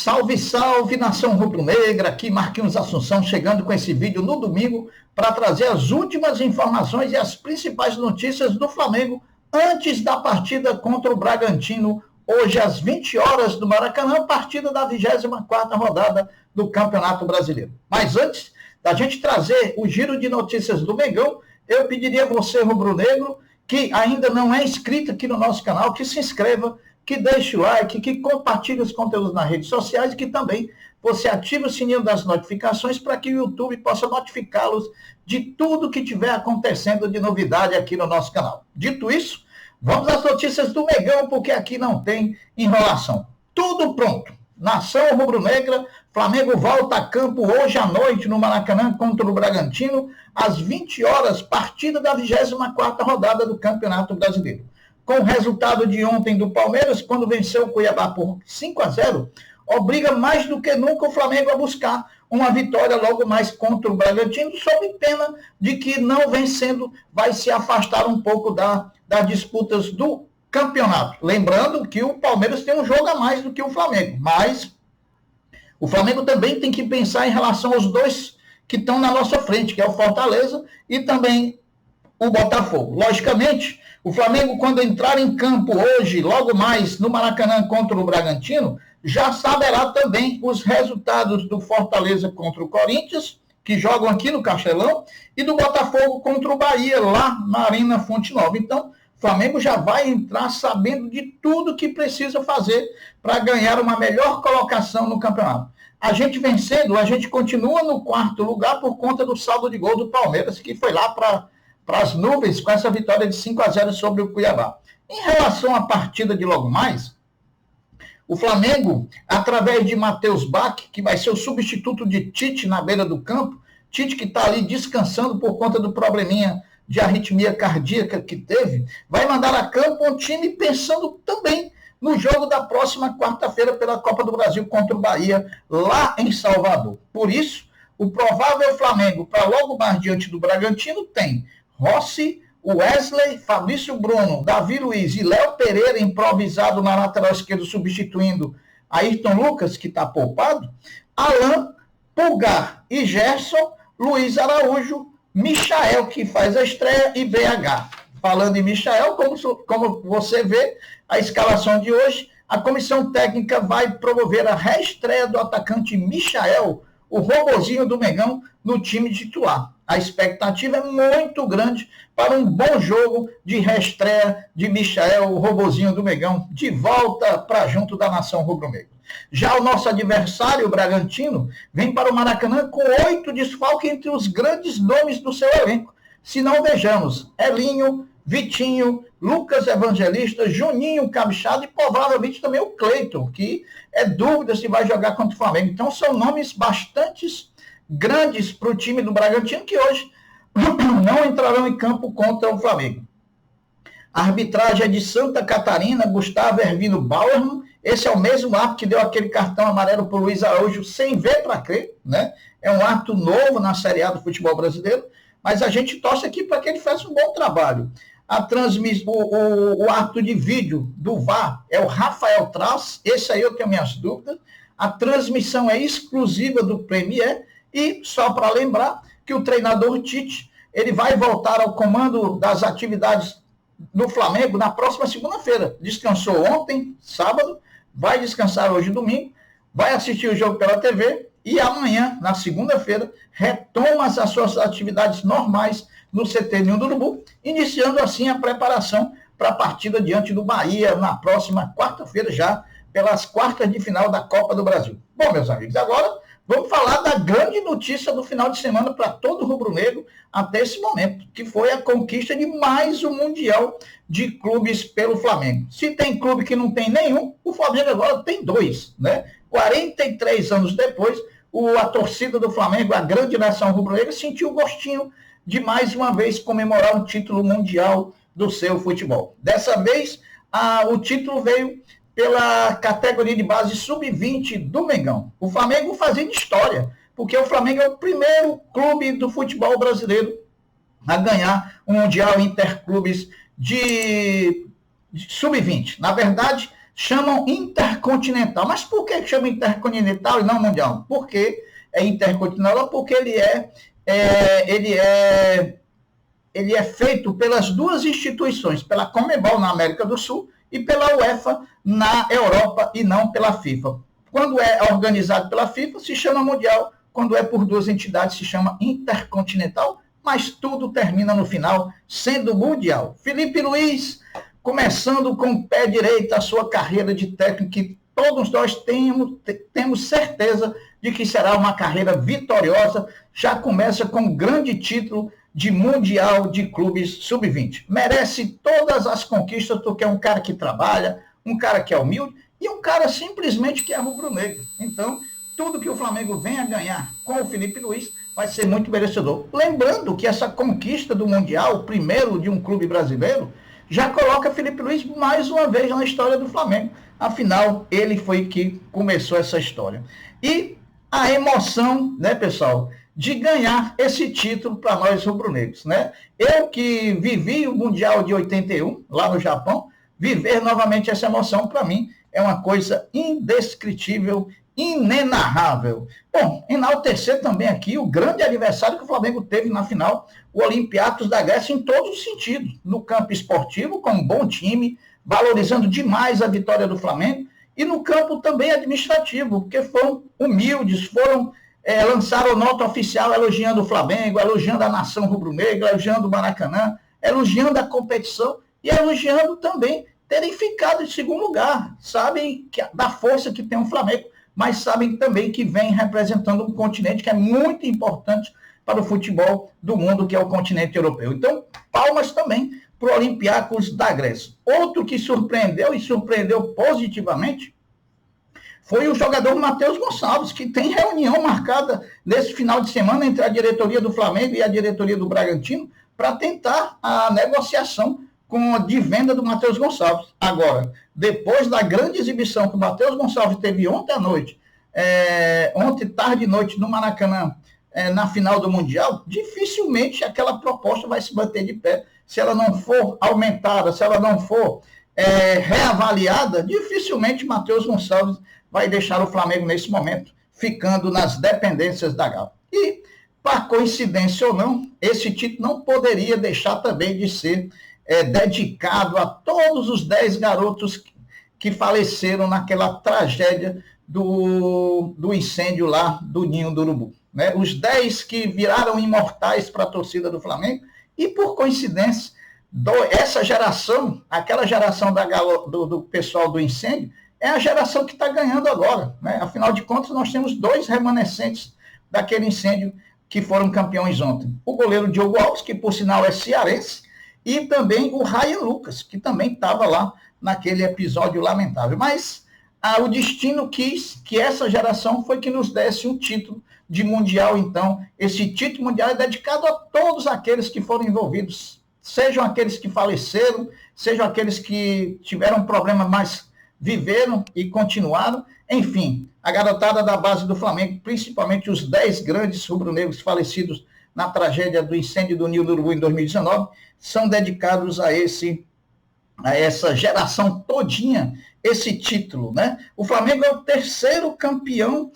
Salve, salve, nação rubro-negra, aqui Marquinhos Assunção chegando com esse vídeo no domingo para trazer as últimas informações e as principais notícias do Flamengo antes da partida contra o Bragantino, hoje às 20 horas do Maracanã, partida da 24ª rodada do Campeonato Brasileiro. Mas antes da gente trazer o giro de notícias do Mengão, eu pediria a você, rubro-negro, que ainda não é inscrito aqui no nosso canal, que se inscreva, que deixe o like, que compartilhe os conteúdos nas redes sociais e que também você ative o sininho das notificações para que o YouTube possa notificá-los de tudo que estiver acontecendo de novidade aqui no nosso canal. Dito isso, vamos às notícias do Mengão, porque aqui não tem enrolação. Tudo pronto. Nação rubro-negra, Flamengo volta a campo hoje à noite no Maracanã contra o Bragantino, às 20 horas, partida da 24ª rodada do Campeonato Brasileiro. Com o resultado de ontem do Palmeiras, quando venceu o Cuiabá por 5-0, obriga mais do que nunca o Flamengo a buscar uma vitória logo mais contra o Bragantino, sob pena de que não vencendo vai se afastar um pouco das disputas do campeonato. Lembrando que o Palmeiras tem um jogo a mais do que o Flamengo, mas o Flamengo também tem que pensar em relação aos dois que estão na nossa frente, que é o Fortaleza e também o Botafogo. Logicamente, o Flamengo, quando entrar em campo hoje, logo mais no Maracanã contra o Bragantino, já saberá também os resultados do Fortaleza contra o Corinthians, que jogam aqui no Castelão, e do Botafogo contra o Bahia, lá na Arena Fonte Nova. Então, o Flamengo já vai entrar sabendo de tudo que precisa fazer para ganhar uma melhor colocação no campeonato. A gente vencendo, a gente continua no 4º lugar por conta do saldo de gol do Palmeiras, que foi lá para as nuvens com essa vitória de 5-0 sobre o Cuiabá. Em relação à partida de logo mais, o Flamengo, através de Matheus Bach, que vai ser o substituto de Tite na beira do campo, Tite que está ali descansando por conta do probleminha de arritmia cardíaca que teve, vai mandar a campo um time pensando também no jogo da próxima quarta-feira pela Copa do Brasil contra o Bahia, lá em Salvador. Por isso, o provável Flamengo para logo mais diante do Bragantino tem Rossi, Wesley, Fabrício Bruno, Davi Luiz e Léo Pereira improvisado na lateral esquerda, substituindo Ayrton Lucas, que está poupado, Alan, Pulgar e Gerson, Luiz Araújo, Michael, que faz a estreia, e BH. Falando em Michael, como você vê, a escalação de hoje, a comissão técnica vai promover a reestreia do atacante Michael, o robozinho do Mengão, no time titular. A expectativa é muito grande para um bom jogo de reestreia de Michael, o robozinho do Mengão, de volta para junto da nação rubro-negra. Já o nosso adversário, o Bragantino, vem para o Maracanã com 8 desfalques entre os grandes nomes do seu elenco. Se não vejamos, Elinho, Vitinho, Lucas Evangelista, Juninho Capixaba e provavelmente também o Cleiton, que é dúvida se vai jogar contra o Flamengo. Então são nomes bastante grandes para o time do Bragantino que hoje não entrarão em campo contra o Flamengo. A arbitragem é de Santa Catarina, Gustavo Hervino Bauerman. Esse é o mesmo árbitro que deu aquele cartão amarelo para o Luiz Araújo sem ver para crer, né? É um árbitro novo na Série A do futebol brasileiro, mas a gente torce aqui para que ele faça um bom trabalho. O árbitro de vídeo do VAR é o Rafael Traz, esse aí eu tenho minhas dúvidas. A transmissão é exclusiva do Premier e, só para lembrar, que o treinador Tite, ele vai voltar ao comando das atividades no Flamengo na próxima segunda-feira. Descansou ontem, sábado, vai descansar hoje, domingo, vai assistir o jogo pela TV e amanhã, na segunda-feira, retoma as suas atividades normais no CT Ninho do Urubu, iniciando assim a preparação para a partida diante do Bahia na próxima quarta-feira, já pelas quartas de final da Copa do Brasil. Bom, meus amigos, agora vamos falar da grande notícia do final de semana para todo rubro-negro até esse momento, que foi a conquista de mais um Mundial de clubes pelo Flamengo. Se tem clube que não tem nenhum, o Flamengo agora tem 2, né? 43 anos depois, a torcida do Flamengo, a grande nação rubro-negra, sentiu o gostinho de mais uma vez comemorar um título mundial do seu futebol. Dessa vez, o título veio pela categoria de base sub-20 do Mengão. O Flamengo fazendo história, porque o Flamengo é o primeiro clube do futebol brasileiro a ganhar um Mundial Interclubes de sub-20. Na verdade, chamam intercontinental. Mas por que chama intercontinental e não mundial? Porque é intercontinental, porque ele é feito pelas duas instituições, pela Conmebol na América do Sul e pela UEFA na Europa e não pela FIFA. Quando é organizado pela FIFA, se chama mundial. Quando é por duas entidades, se chama intercontinental, mas tudo termina no final sendo mundial. Felipe Luiz, começando com o pé direito a sua carreira de técnico, que todos nós temos certeza de que será uma carreira vitoriosa, já começa com um grande título de Mundial de Clubes Sub-20. Merece todas as conquistas, porque é um cara que trabalha, um cara que é humilde e um cara simplesmente que é rubro-negro. Então, tudo que o Flamengo venha ganhar com o Felipe Luiz vai ser muito merecedor. Lembrando que essa conquista do Mundial, o primeiro de um clube brasileiro, já coloca Felipe Luiz mais uma vez na história do Flamengo. Afinal, ele foi que começou essa história. E a emoção, né, pessoal, de ganhar esse título para nós rubro-negros, né? Eu que vivi o Mundial de 81, lá no Japão, viver novamente essa emoção, para mim, é uma coisa indescritível, inenarrável. Bom, enaltecer também aqui o grande aniversário que o Flamengo teve na final, o Olympiacos da Grécia, em todos os sentidos. No campo esportivo, com um bom time, valorizando demais a vitória do Flamengo, e no campo também administrativo, porque foram humildes, lançaram nota oficial elogiando o Flamengo, elogiando a nação rubro-negra, elogiando o Maracanã, elogiando a competição e elogiando também terem ficado em segundo lugar. Sabem da força que tem o Flamengo, mas sabem também que vem representando um continente que é muito importante para o futebol do mundo, que é o continente europeu. Então, palmas também para o Olympiacos da Grécia. Outro que surpreendeu, e surpreendeu positivamente, foi o jogador Matheus Gonçalves, que tem reunião marcada nesse final de semana entre a diretoria do Flamengo e a diretoria do Bragantino para tentar a negociação de venda do Matheus Gonçalves. Agora, depois da grande exibição que o Matheus Gonçalves teve ontem à noite, ontem tarde e noite no Maracanã, na final do Mundial, dificilmente aquela proposta vai se manter de pé. Se ela não for aumentada, se ela não for reavaliada, dificilmente Matheus Gonçalves vai deixar o Flamengo nesse momento, ficando nas dependências da Galo. E, para coincidência ou não, esse título não poderia deixar também de ser dedicado a todos os 10 garotos que faleceram naquela tragédia do incêndio lá do Ninho do Urubu. Né? Os 10 que viraram imortais para a torcida do Flamengo, e por coincidência, essa geração, aquela geração do pessoal do incêndio, é a geração que está ganhando agora. Né? Afinal de contas, nós temos 2 remanescentes daquele incêndio que foram campeões ontem. O goleiro Diogo Alves, que por sinal é cearense, e também o Ryan Lucas, que também estava lá naquele episódio lamentável. Mas o destino quis que essa geração foi que nos desse um título de mundial. Então, esse título mundial é dedicado a todos aqueles que foram envolvidos, sejam aqueles que faleceram, sejam aqueles que tiveram problemas, mas viveram e continuaram. Enfim, a garotada da base do Flamengo, principalmente os 10 grandes rubro-negros falecidos na tragédia do incêndio do Ninho do Urubu em 2019, são dedicados a essa geração todinha, esse título, né? O Flamengo é o terceiro campeão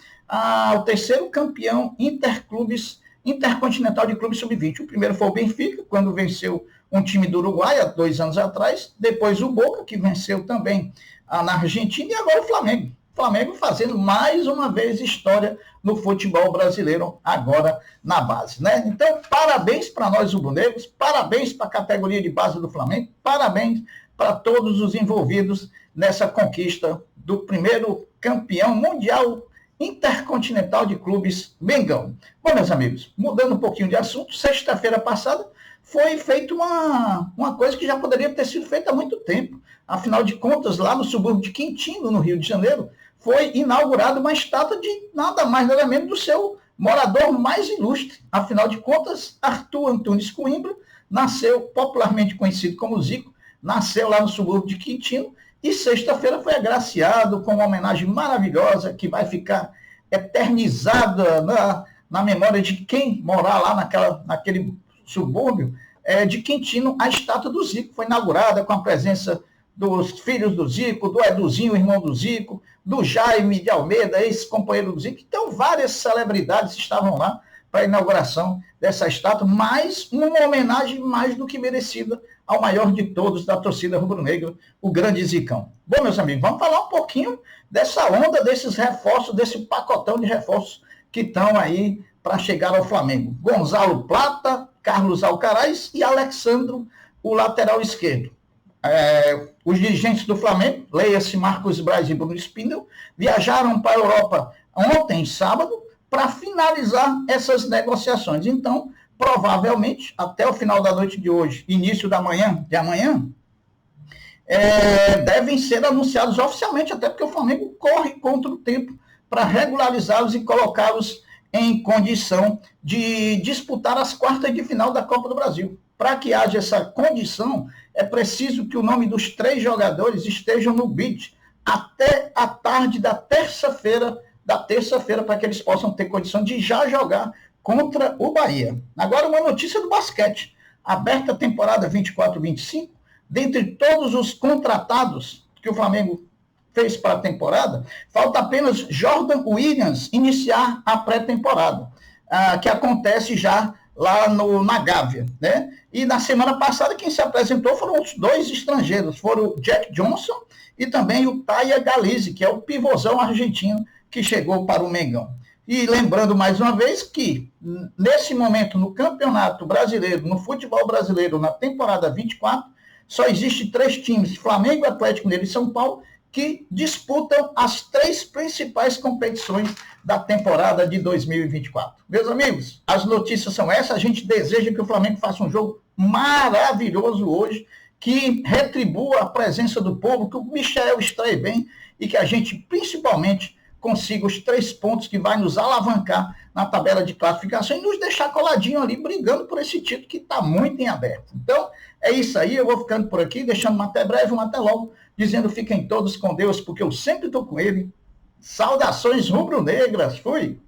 intercontinental de clubes sub-20. O primeiro foi o Benfica, quando venceu um time do Uruguai há 2 anos atrás, depois o Boca, que venceu também na Argentina, e agora o Flamengo. O Flamengo fazendo mais uma vez história no futebol brasileiro, agora na base. Né? Então, parabéns para nós rubro-negros, parabéns para a categoria de base do Flamengo, parabéns para todos os envolvidos nessa conquista do primeiro campeão mundial intercontinental de clubes Mengão. Bom, meus amigos, mudando um pouquinho de assunto, sexta-feira passada foi feita uma coisa que já poderia ter sido feita há muito tempo. Afinal de contas, lá no subúrbio de Quintino, no Rio de Janeiro, foi inaugurada uma estátua de nada mais nada menos do seu morador mais ilustre. Afinal de contas, Arthur Antunes Coimbra nasceu, popularmente conhecido como Zico, nasceu lá no subúrbio de Quintino, e sexta-feira foi agraciado com uma homenagem maravilhosa que vai ficar eternizada na memória de quem morar lá naquele subúrbio de Quintino. A estátua do Zico foi inaugurada com a presença dos filhos do Zico, do Eduzinho, irmão do Zico, do Jaime de Almeida, ex-companheiro do Zico. Então, várias celebridades estavam lá para a inauguração dessa estátua, mas uma homenagem mais do que merecida ao maior de todos da torcida rubro-negra, o grande Zicão. Bom, meus amigos, vamos falar um pouquinho dessa onda, desses reforços, desse pacotão de reforços que estão aí para chegar ao Flamengo. Gonzalo Plata, Carlos Alcaraz e Alexandro, o lateral esquerdo. Os dirigentes do Flamengo, leia-se Marcos Braz e Bruno Spindel, viajaram para a Europa ontem, sábado, para finalizar essas negociações. Então, provavelmente, até o final da noite de hoje, início de amanhã, devem ser anunciados oficialmente, até porque o Flamengo corre contra o tempo para regularizá-los e colocá-los em condição de disputar as quartas de final da Copa do Brasil. Para que haja essa condição, é preciso que o nome dos 3 jogadores estejam no bid até a tarde da terça-feira, para que eles possam ter condição de já jogar contra o Bahia. Agora, uma notícia do basquete. Aberta a temporada 24-25, dentre todos os contratados que o Flamengo fez para a temporada, falta apenas Jordan Williams iniciar a pré-temporada, que acontece já lá na Gávea, né? E na semana passada quem se apresentou foram os 2 estrangeiros, foram o Jack Johnson e também o Taya Galizzi, que é o pivôzão argentino que chegou para o Mengão. E lembrando mais uma vez que, nesse momento, no Campeonato Brasileiro, no futebol brasileiro, na temporada 24, só existe 3 times, Flamengo, Atlético Mineiro e São Paulo, que disputam as 3 principais competições da temporada de 2024. Meus amigos, as notícias são essas. A gente deseja que o Flamengo faça um jogo maravilhoso hoje, que retribua a presença do povo, que o Michel estreie bem e que a gente, principalmente, consiga os 3 pontos que vai nos alavancar na tabela de classificação e nos deixar coladinho ali, brigando por esse título que está muito em aberto. Então, é isso aí. Eu vou ficando por aqui, deixando um até breve, um até logo, dizendo fiquem todos com Deus, porque eu sempre estou com ele. Saudações rubro-negras. Fui!